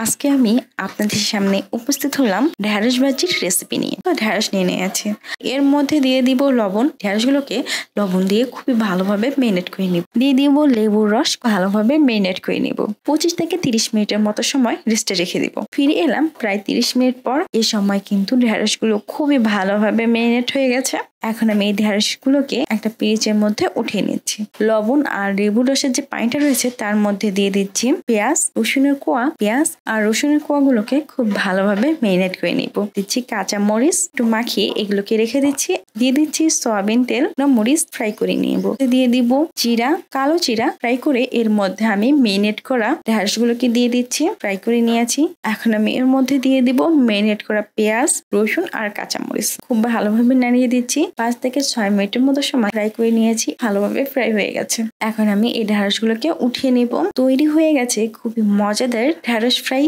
আজকে আমি আপনাদের সামনে উপস্থিত হলাম ঢেঁড়স ভাজির রেসিপি নিয়ে। ঢেঁড়স নিয়ে নিয়েছি, এর মধ্যে দিয়ে দিব লবণ। ঢেঁড়সগুলোকে লবণ দিয়ে খুবই ভালোভাবে মেরিনেট করে নিব। দিয়ে দিব লেবুর রস, ভালোভাবে মেরিনেট করে নিব। 25 থেকে 30 মিনিটের মতো সময় রেস্টে রেখে দিব। ফিরে এলাম প্রায় 30 মিনিট পর। এই সময় কিন্তু ঢেঁড়সগুলো খুবই ভালোভাবে মেরিনেট হয়ে গেছে। এখন আমি এই ঢেঁড়সগুলোকে একটা পিরিচের মধ্যে উঠিয়ে নিচ্ছি। লবণ আর লেবুর রসের যে পানিটা রয়েছে তার মধ্যে দিয়ে দিচ্ছি পেঁয়াজ, রসুনের কোয়া। পেঁয়াজ আর রসুনের কোয়াগুলোকে খুব ভালোভাবে মেরিনেট করে নিব। দিচ্ছি কাঁচা মরিচ, একটু মাখিয়ে এগুলোকে রেখে দিচ্ছি। দিয়ে দিচ্ছি সয়াবিন তেল, মরিচ ফ্রাই করে নিব। দিয়ে দিব জিরা, কালো জিরা ফ্রাই করে এর মধ্যে আমি মেরিনেট করা ঢেঁড়সগুলোকে দিয়ে দিচ্ছি। ফ্রাই করে নিয়েছি। এখন আমি এর মধ্যে দিয়ে দিব মেরিনেট করা পেঁয়াজ, রসুন আর কাঁচা মরিচ। খুব ভালোভাবে নাড়িয়ে দিচ্ছি। 5 থেকে 6 মিনিটের মতো সময় ফ্রাই করে নিয়েছি। ভালোভাবে ফ্রাই হয়ে গেছে। এখন আমি এই ঢেঁড়সগুলোকে উঠিয়ে নিব। তৈরি হয়ে গেছে খুবই মজাদার ঢেঁড়স ফ্রাই